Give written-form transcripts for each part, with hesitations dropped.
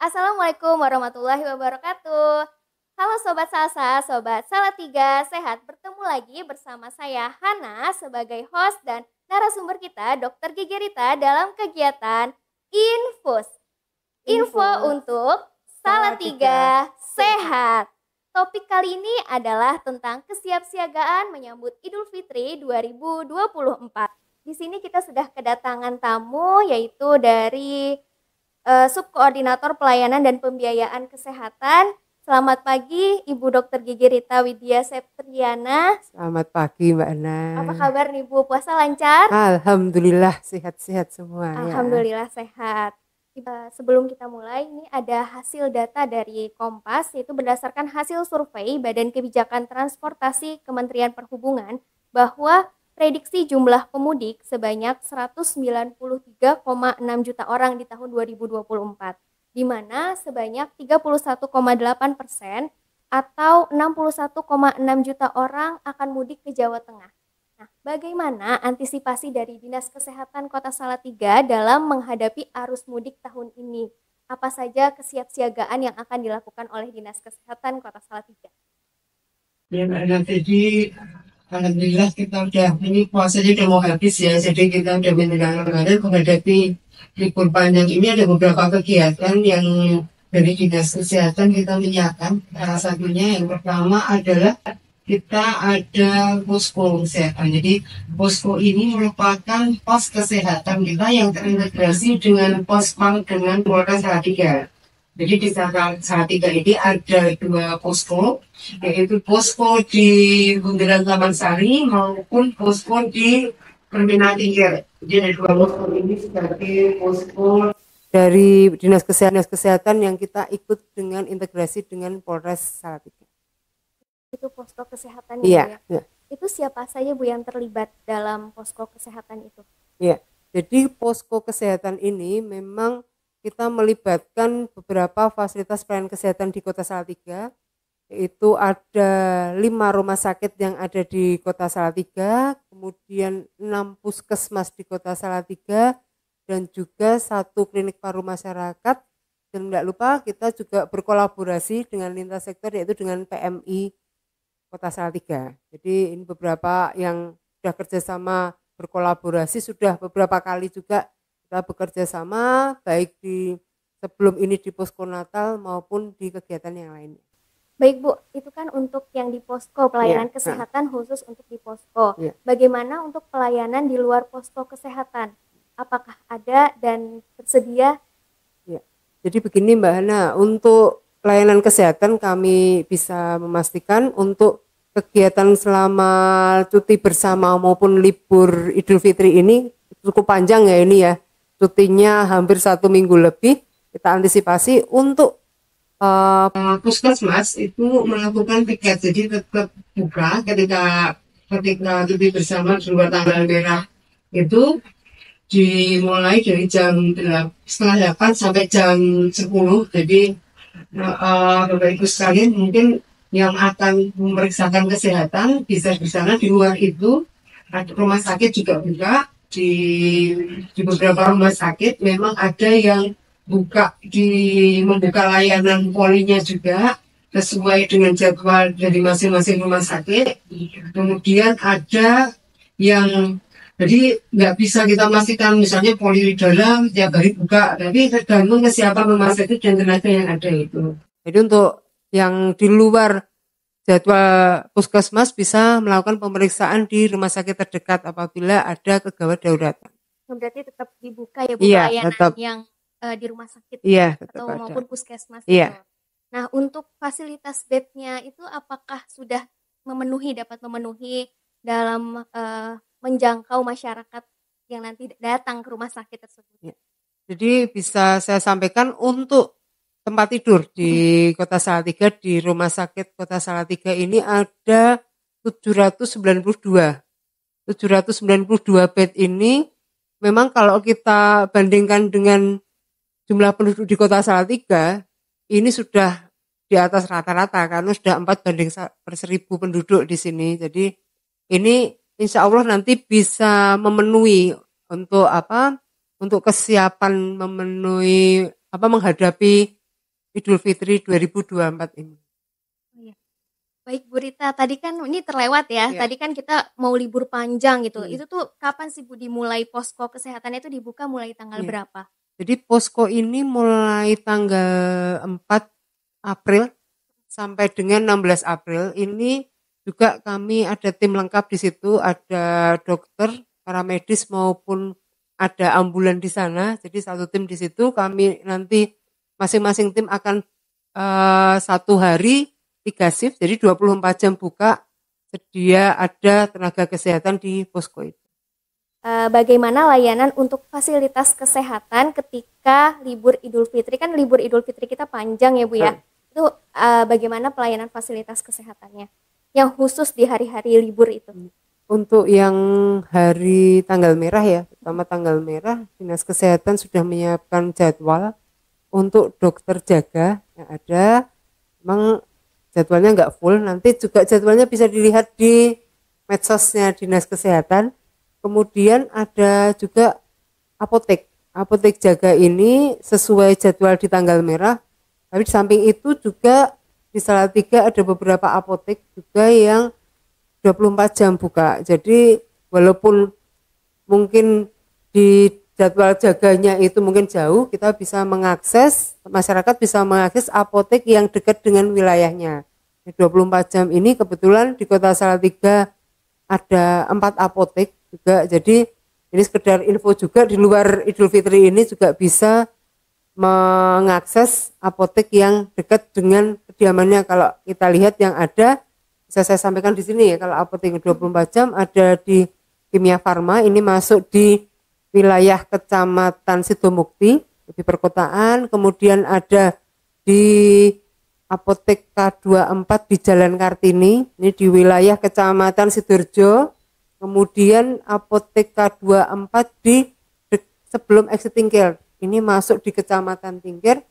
Assalamualaikum warahmatullahi wabarakatuh. Halo Sobat Salsa, Sobat Salatiga, sehat bertemu lagi bersama saya Hana sebagai host dan narasumber kita Dr. Gigi Rita dalam kegiatan Infus. Info untuk Salatiga Sehat. Topik kali ini adalah tentang kesiapsiagaan menyambut Idul Fitri 2024. Di sini kita sudah kedatangan tamu yaitu dari Subkoordinator Pelayanan dan Pembiayaan Kesehatan. Selamat pagi Ibu Dr. Gigi Rita Widya Septriana. Selamat pagi Mbak Ana. Apa kabar nih Bu? Puasa lancar? Alhamdulillah sehat-sehat semua. Alhamdulillah sehat. Sebelum kita mulai, ini ada hasil data dari Kompas, yaitu berdasarkan hasil survei Badan Kebijakan Transportasi Kementerian Perhubungan bahwa prediksi jumlah pemudik sebanyak 193,6 juta orang di tahun 2024, di mana sebanyak 31,8% atau 61,6 juta orang akan mudik ke Jawa Tengah. Nah, bagaimana antisipasi dari Dinas Kesehatan Kota Salatiga dalam menghadapi arus mudik tahun ini? Apa saja kesiapsiagaan yang akan dilakukan oleh Dinas Kesehatan Kota Salatiga? Ya, jadi alhamdulillah kita ini puasanya udah mau habis ya, jadi kita udah menghadapi libur panjang ini. Ada beberapa kegiatan yang dari Dinas Kesehatan kita menyiapkan. Salah satunya yang pertama adalah kita ada posko kesehatan. Jadi posko ini merupakan pos kesehatan kita yang terintegrasi dengan pospam dengan Polres Salatiga. Jadi di Salatiga ini ada dua posko, yaitu posko di Bundaran Taman Sari maupun posko di Terminal Tingkir. Jadi ada dua posko ini sebagai posko dari Dinas Kesehatan yang kita ikut dengan integrasi dengan Polres Salatiga. Itu posko kesehatan ya? Ya. Itu siapa saja Bu yang terlibat dalam posko kesehatan itu? Ya, jadi posko kesehatan ini memang kita melibatkan beberapa fasilitas pelayanan kesehatan di Kota Salatiga, yaitu ada 5 rumah sakit yang ada di Kota Salatiga, kemudian 6 puskesmas di Kota Salatiga, dan juga 1 klinik paru masyarakat. Dan tidak lupa kita juga berkolaborasi dengan lintas sektor, yaitu dengan PMI Kota Salatiga. Jadi ini beberapa yang sudah kerjasama berkolaborasi, sudah beberapa kali juga kita bekerja sama baik di sebelum ini di posko Natal maupun di kegiatan yang lainnya. Baik Bu, itu kan untuk yang di posko pelayanan kesehatan khusus untuk di posko. Bagaimana untuk pelayanan di luar posko kesehatan? Apakah ada dan tersedia? Ya. Jadi begini Mbak Hana, untuk pelayanan kesehatan kami bisa memastikan untuk kegiatan selama cuti bersama maupun libur Idul Fitri ini cukup panjang ya ini ya. Cutinya hampir 1 minggu lebih. Kita antisipasi untuk puskesmas itu melakukan piket, jadi tetap buka ketika cuti bersama di luar tanggal merah itu dimulai dari jam 7:30 sampai jam 10. Jadi Bapak Ibu sekalian mungkin yang akan memeriksakan kesehatan bisa di sana. Di luar itu rumah sakit juga buka. Di beberapa rumah sakit memang ada yang membuka layanan polinya juga sesuai dengan jadwal dari masing-masing rumah sakit. Kemudian ada yang jadi nggak bisa kita pastikan misalnya poli dalam tiap hari buka, tapi tergantung kesiapan rumah sakit dan tenaga yang ada itu. Jadi untuk yang di luar jadwal puskesmas bisa melakukan pemeriksaan di rumah sakit terdekat apabila ada kegawat dauratan. Berarti tetap dibuka ya Bu, pelayanan tetap. Yang di rumah sakit atau maupun puskesmas. Iya. Nah, untuk fasilitas bednya itu apakah sudah dapat memenuhi dalam menjangkau masyarakat yang nanti datang ke rumah sakit tersebut? Ya. Jadi bisa saya sampaikan untuk tempat tidur di Kota Salatiga, di Rumah Sakit Kota Salatiga ini ada 792 bed ini. Memang kalau kita bandingkan dengan jumlah penduduk di Kota Salatiga, ini sudah di atas rata-rata karena sudah 4/1000 penduduk di sini. Jadi ini insya Allah nanti bisa memenuhi untuk kesiapan menghadapi Idul Fitri 2024 ini. Baik Bu Rita, tadi kan ini terlewat ya. Iya. Tadi kan kita mau libur panjang gitu. Hmm. Itu tuh kapan sih Bu dimulai posko kesehatannya itu dibuka mulai tanggal Iya. berapa? Jadi posko ini mulai tanggal 4 April sampai dengan 16 April. Ini juga kami ada tim lengkap di situ, ada dokter, paramedis maupun ada ambulan di sana. Jadi satu tim di situ, kami nanti masing-masing tim akan 1 hari 3 shift, jadi 24 jam buka, sedia ada tenaga kesehatan di posko itu. Bagaimana layanan untuk fasilitas kesehatan ketika libur Idul Fitri? Kan libur Idul Fitri kita panjang ya Bu ya. Itu bagaimana pelayanan fasilitas kesehatannya yang khusus di hari-hari libur itu? Untuk yang hari tanggal merah ya, pertama tanggal merah, Dinas Kesehatan sudah menyiapkan jadwal untuk dokter jaga yang ada. Memang jadwalnya nggak full, nanti juga jadwalnya bisa dilihat di medsosnya Dinas Kesehatan. Kemudian ada juga apotek jaga ini sesuai jadwal di tanggal merah, tapi di samping itu juga di Salatiga ada beberapa apotek juga yang 24 jam buka. Jadi walaupun mungkin di jadwal jaganya itu mungkin jauh, kita bisa mengakses, masyarakat bisa mengakses apotek yang dekat dengan wilayahnya. 24 jam ini kebetulan di Kota Salatiga ada 4 apotek juga. Jadi ini sekedar info juga, di luar Idul Fitri ini juga bisa mengakses apotek yang dekat dengan kediamannya. Kalau kita lihat yang ada, bisa saya sampaikan di sini ya, kalau apotek 24 jam ada di Kimia Farma, ini masuk di wilayah Kecamatan Sidomukti di perkotaan. Kemudian ada di Apotek K24 di Jalan Kartini, ini di wilayah Kecamatan Sidoarjo. Kemudian Apotek K24 di sebelum exit Tingkir, ini masuk di Kecamatan Tingkir.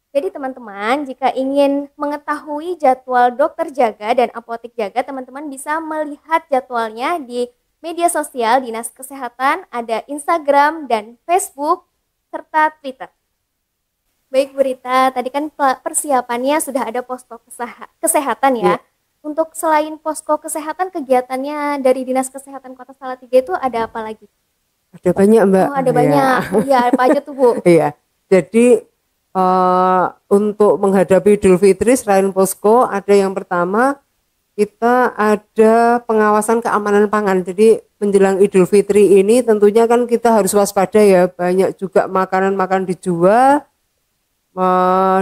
Jadi teman-teman, jika ingin mengetahui jadwal dokter jaga dan apotek jaga, teman-teman bisa melihat jadwalnya di media sosial Dinas Kesehatan, ada Instagram dan Facebook, serta Twitter. Baik Bu Rita, tadi kan persiapannya sudah ada posko kesehatan ya. Untuk selain posko kesehatan, kegiatannya dari Dinas Kesehatan Kota Salatiga itu ada apa lagi? Ada banyak Mbak. Oh ada banyak, iya apa aja tuh Bu? Iya, jadi untuk menghadapi Idul Fitri selain posko, ada yang pertama kita ada pengawasan keamanan pangan. Jadi menjelang Idul Fitri ini tentunya kan kita harus waspada ya, banyak juga makanan-makanan dijual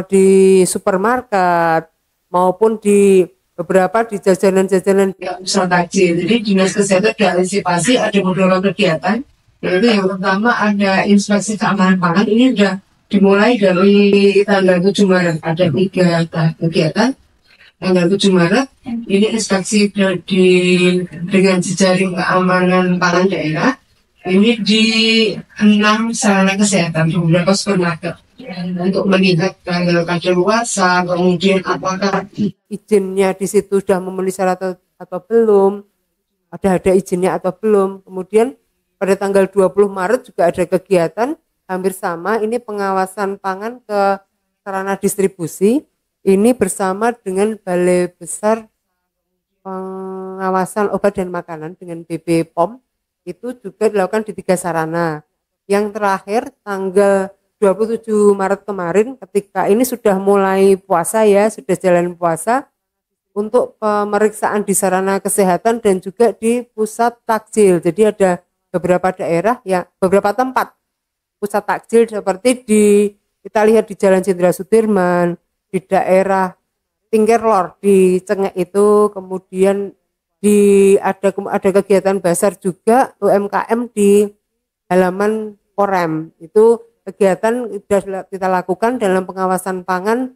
di supermarket maupun di beberapa di jajanan-jajanan usaha takjil. Jadi Dinas Kesehatan sudah antisipasi ada beberapa kegiatan. Yaitu yang pertama ada inspeksi keamanan pangan, ini sudah dimulai dari tanggal 7 Maret. Ada 3 kegiatan. Tanggal 7 Maret ini inspeksi dengan jejaring keamanan pangan daerah. Ini di 6 sarana kesehatan di beberapa supermarket untuk melihat tanggal kadaluarsa, kemudian apakah izinnya di situ sudah memenuhi syarat atau belum, ada izinnya atau belum. Kemudian pada tanggal 20 Maret juga ada kegiatan hampir sama, ini pengawasan pangan ke sarana distribusi, ini bersama dengan Balai Besar Pengawasan Obat dan Makanan dengan BB POM, itu juga dilakukan di 3 sarana. Yang terakhir tanggal 27 Maret kemarin, ketika ini sudah mulai puasa ya, sudah jalan puasa, untuk pemeriksaan di sarana kesehatan dan juga di pusat takjil. Jadi ada beberapa daerah, ya beberapa tempat pusat takjil seperti kita lihat di Jalan Jenderal Sudirman, di daerah Tingkir Lor di Cengek itu, kemudian ada kegiatan bazar juga UMKM di halaman Korem. Itu kegiatan sudah kita lakukan dalam pengawasan pangan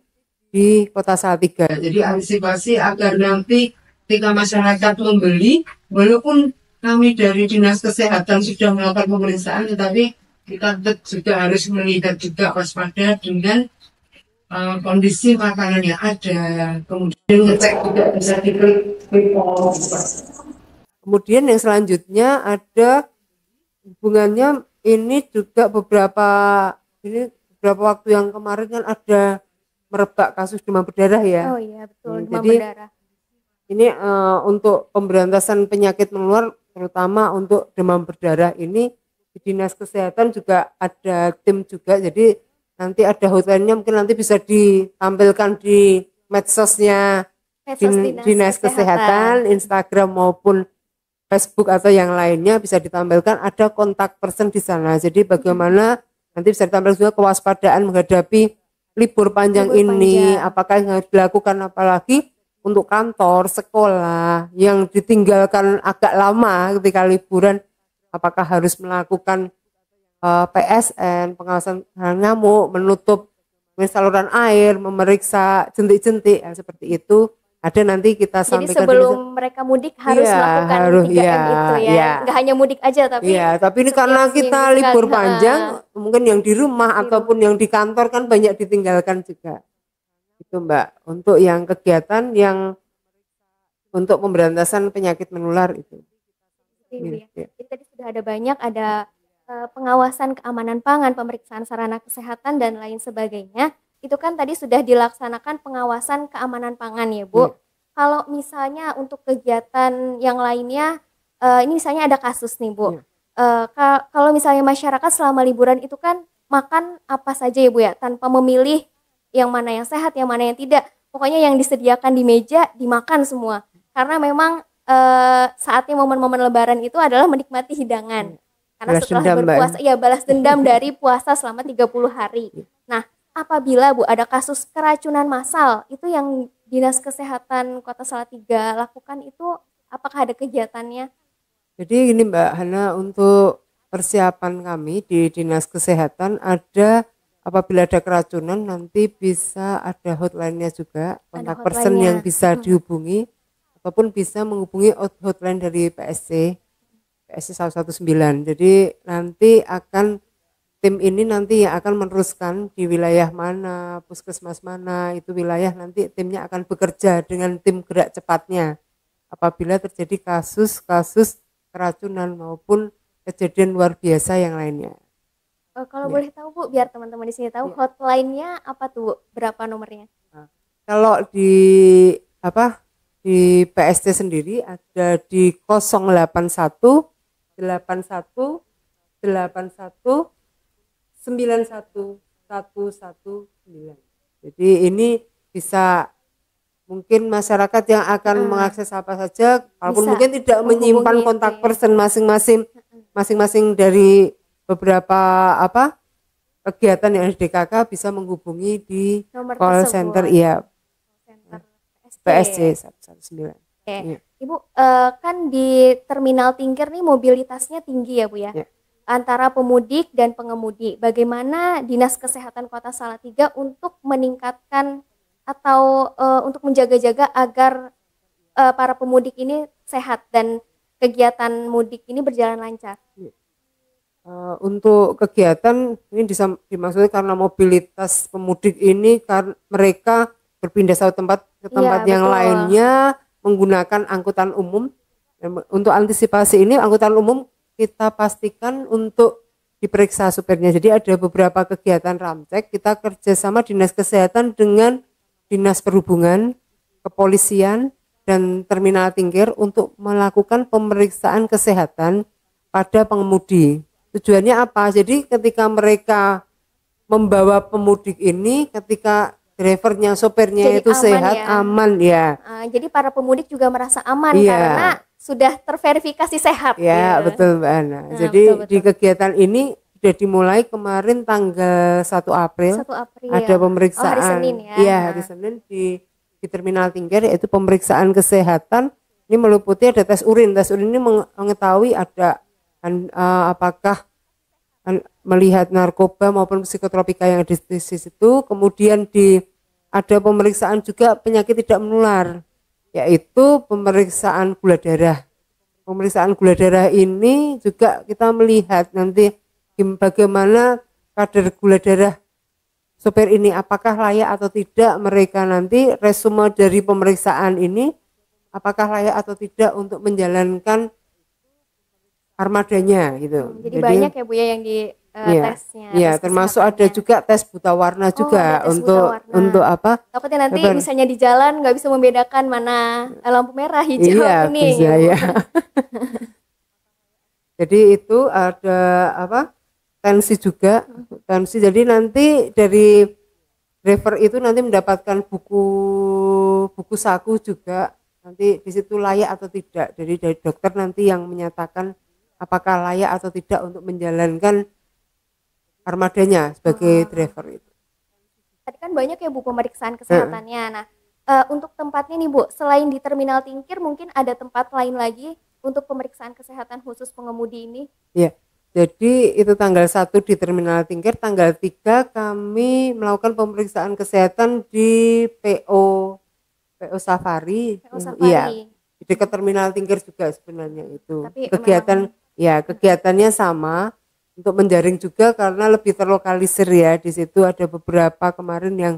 di Kota Salatiga. Jadi antisipasi agar nanti ketika masyarakat membeli, walaupun kami dari Dinas Kesehatan sudah melakukan pemeriksaan, tetapi kita juga harus melihat juga waspada dengan kondisi makanan yang ada. Kemudian ngecek juga bisa diklik. Kemudian yang selanjutnya ada hubungannya ini juga beberapa waktu yang kemarin kan ada merebak kasus demam berdarah ya. Oh iya betul, demam Jadi berdarah. ini untuk pemberantasan penyakit menular terutama untuk demam berdarah ini di Dinas Kesehatan juga ada tim juga, jadi nanti ada hotline-nya, mungkin nanti bisa ditampilkan di medsosnya Medsos Dinas Kesehatan, Instagram maupun Facebook atau yang lainnya bisa ditampilkan ada kontak person di sana. Jadi bagaimana nanti bisa ditampilkan juga kewaspadaan menghadapi libur panjang ini, apakah yang harus dilakukan, apalagi untuk kantor, sekolah yang ditinggalkan agak lama ketika liburan, apakah harus melakukan PSN, pengawasan nyamuk, menutup saluran air, memeriksa jentik-jentik, seperti itu. Ada nanti kita Jadi sampaikan. sebelum mereka mudik harus melakukan 3M itu ya. Nggak hanya mudik aja tapi. Iya, tapi ini karena kita libur panjang, mungkin yang di rumah ataupun yang di kantor kan banyak ditinggalkan juga. Itu Mbak, untuk yang kegiatan yang untuk pemberantasan penyakit menular itu. Iya. Jadi tadi sudah ada banyak, ada pengawasan keamanan pangan, pemeriksaan sarana kesehatan dan lain sebagainya. Itu kan tadi sudah dilaksanakan pengawasan keamanan pangan ya Bu. Kalau misalnya untuk kegiatan yang lainnya, ini misalnya ada kasus nih Bu. Kalau misalnya masyarakat selama liburan itu kan makan apa saja ya Bu ya, tanpa memilih yang mana yang sehat, yang mana yang tidak. Pokoknya yang disediakan di meja dimakan semua. Karena memang saatnya momen-momen lebaran itu adalah menikmati hidangan. Karena Balas setelah dendam, berpuasa, ya balas dendam dari puasa selama 30 hari. Nah, apabila Bu ada kasus keracunan massal, itu yang Dinas Kesehatan Kota Salatiga lakukan itu apakah ada kegiatannya? Jadi gini Mbak Hana, untuk persiapan kami di Dinas Kesehatan ada, apabila ada keracunan nanti bisa ada hotline-nya juga, kontak person yang bisa dihubungi ataupun bisa menghubungi hotline dari PSC 119. Jadi nanti akan tim ini nanti yang akan meneruskan di wilayah mana, puskesmas mana, itu wilayah nanti timnya akan bekerja dengan tim gerak cepatnya apabila terjadi kasus-kasus keracunan maupun kejadian luar biasa yang lainnya. Kalau boleh tahu Bu, biar teman-teman di sini tahu hotline-nya apa tuh Bu? Berapa nomornya? Nah, kalau di PSC sendiri ada di 081 81 81 91119. Jadi ini bisa, mungkin masyarakat yang akan mengakses apa saja, walaupun mungkin tidak menyimpan kontak person masing-masing dari beberapa kegiatan yang ada di DKK, bisa menghubungi di call center PSC 119. Oke. Ibu, kan di Terminal Tingkir nih mobilitasnya tinggi ya Bu ya? Antara pemudik dan pengemudi. Bagaimana Dinas Kesehatan Kota Salatiga untuk meningkatkan atau untuk menjaga-jaga agar para pemudik ini sehat dan kegiatan mudik ini berjalan lancar? Untuk kegiatan ini dimaksudkan karena mobilitas pemudik ini, karena mereka berpindah satu tempat ke tempat yang lainnya menggunakan angkutan umum. Untuk antisipasi ini, angkutan umum kita pastikan untuk diperiksa supirnya. Jadi ada beberapa kegiatan ramcek, kita kerjasama Dinas Kesehatan dengan Dinas Perhubungan, Kepolisian, dan Terminal Tingkir untuk melakukan pemeriksaan kesehatan pada pengemudi. Tujuannya apa? Jadi ketika mereka membawa pemudik ini, ketika drivernya, sopirnya jadi itu sehat, aman ya. Jadi para pemudik juga merasa aman karena sudah terverifikasi sehat. Ya, betul Mbak Ana. Jadi betul. Di kegiatan ini sudah dimulai kemarin tanggal 1 April. Ada pemeriksaan. Hari Senin ya. Iya, hari Senin di Terminal Tingkir, yaitu pemeriksaan kesehatan. Ini meliputi ada tes urin. Tes urin ini mengetahui ada apakah melihat narkoba maupun psikotropika yang ada di situ. Kemudian ada pemeriksaan juga penyakit tidak menular, yaitu pemeriksaan gula darah. Pemeriksaan gula darah ini juga kita melihat nanti bagaimana kadar gula darah sopir ini, apakah layak atau tidak mereka nanti resume dari pemeriksaan ini, apakah layak atau tidak untuk menjalankan armadanya gitu. Jadi banyak ya Bu ya yang Iya. tesnya. Iya, tes termasuk ada kesehatannya. juga tes buta warna Oh, juga ada tes buta untuk warna. apa? Takutnya nanti Apa? misalnya di jalan nggak bisa membedakan mana lampu merah, hijau, Iya, kuning bisa ya, Bu. ya. Jadi itu ada apa? Tensi juga, tensi. Jadi nanti dari driver itu nanti mendapatkan buku saku juga. Nanti di situ layak atau tidak. Jadi dari dokter nanti yang menyatakan apakah layak atau tidak untuk menjalankan armadanya sebagai driver itu. Tadi kan banyak ya Bu pemeriksaan kesehatannya. Nah, untuk tempatnya nih Bu, selain di Terminal Tingkir mungkin ada tempat lain lagi untuk pemeriksaan kesehatan khusus pengemudi ini? Ya, jadi itu tanggal 1 di Terminal Tingkir, tanggal 3 kami melakukan pemeriksaan kesehatan di PO Safari. PO Safari. Iya, di dekat Terminal Tingkir juga sebenarnya itu. Tapi Kegiatannya sama untuk menjaring juga karena lebih terlokalisir ya. Di situ ada beberapa kemarin yang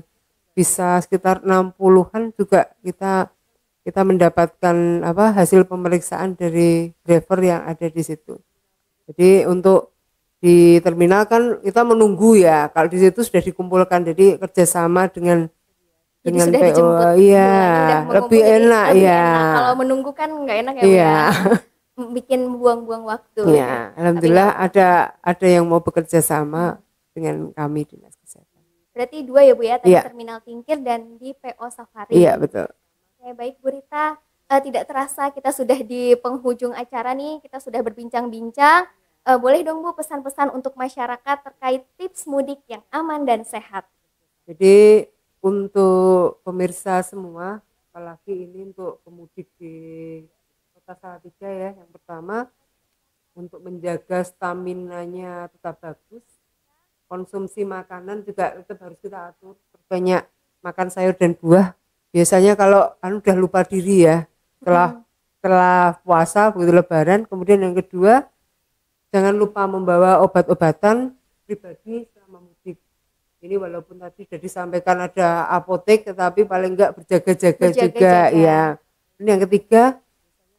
bisa sekitar 60-an juga kita mendapatkan hasil pemeriksaan dari driver yang ada di situ. Jadi untuk di terminal kan kita menunggu ya, kalau di situ sudah dikumpulkan, jadi kerjasama dengan sudah PO, dijemput iya bulannya, lebih enak ya. Kalau menunggu kan nggak enak ya, Bu, Iya. ya. Bikin buang-buang waktu. Iya, alhamdulillah ada yang mau bekerja sama dengan kami Dinas Kesehatan. Berarti 2 ya Bu ya, tadi Iya. Terminal Tingkir dan di PO Safari. Iya, betul. Oke, baik Bu Rita, tidak terasa kita sudah di penghujung acara nih, kita sudah berbincang-bincang. Boleh dong Bu pesan-pesan untuk masyarakat terkait tips mudik yang aman dan sehat. Jadi untuk pemirsa semua, apalagi ini untuk pemudik di Kota Salatiga ya, yang pertama untuk menjaga stamina-nya tetap bagus, konsumsi makanan juga tetap harus kita atur, banyak makan sayur dan buah. Biasanya kalau udah lupa diri ya setelah puasa begitu Lebaran. Kemudian yang kedua, jangan lupa membawa obat-obatan pribadi selama mudik. Ini walaupun tadi sudah disampaikan ada apotek, tetapi paling enggak berjaga-jaga juga ya. Ini yang ketiga,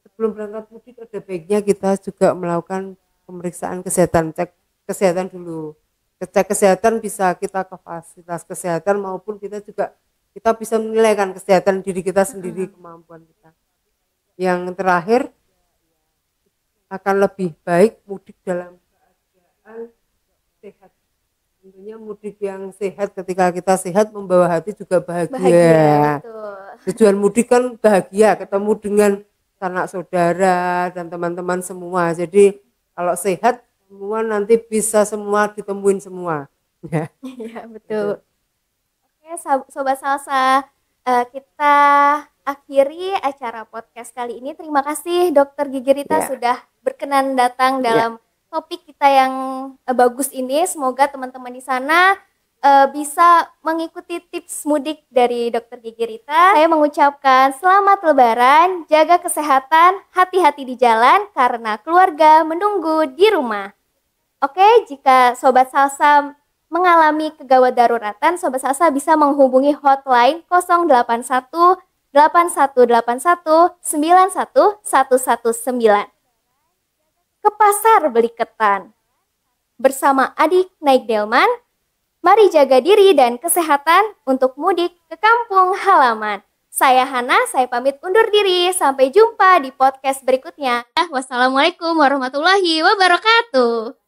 sebelum berangkat mudik ada baiknya kita juga melakukan pemeriksaan kesehatan, cek kesehatan dulu. Cek kesehatan bisa kita ke fasilitas kesehatan maupun kita bisa menilaikan kesehatan diri kita sendiri, kemampuan kita. Yang terakhir, akan lebih baik mudik dalam keadaan sehat. Tentunya mudik yang sehat, ketika kita sehat membawa hati juga bahagia. Betul. Tujuan mudik kan bahagia, ketemu dengan sanak saudara dan teman-teman semua. Jadi kalau sehat semua nanti bisa semua ditemuin semua. Iya, betul. Oke, Sobat Salsa, kita akhiri acara podcast kali ini. Terima kasih Dokter Gigi Rita sudah berkenan datang dalam topik kita yang bagus ini. Semoga teman-teman di sana bisa mengikuti tips mudik dari Dokter Gigi Rita. Saya mengucapkan selamat Lebaran, jaga kesehatan, hati-hati di jalan karena keluarga menunggu di rumah. Oke, jika Sobat Salsa mengalami kegawat daruratan, Sobat Salsa bisa menghubungi hotline 081 8181 91119. Ke pasar beli ketan. Bersama adik naik delman, mari jaga diri dan kesehatan untuk mudik ke kampung halaman. Saya Hana, saya pamit undur diri. Sampai jumpa di podcast berikutnya. Wassalamualaikum warahmatullahi wabarakatuh.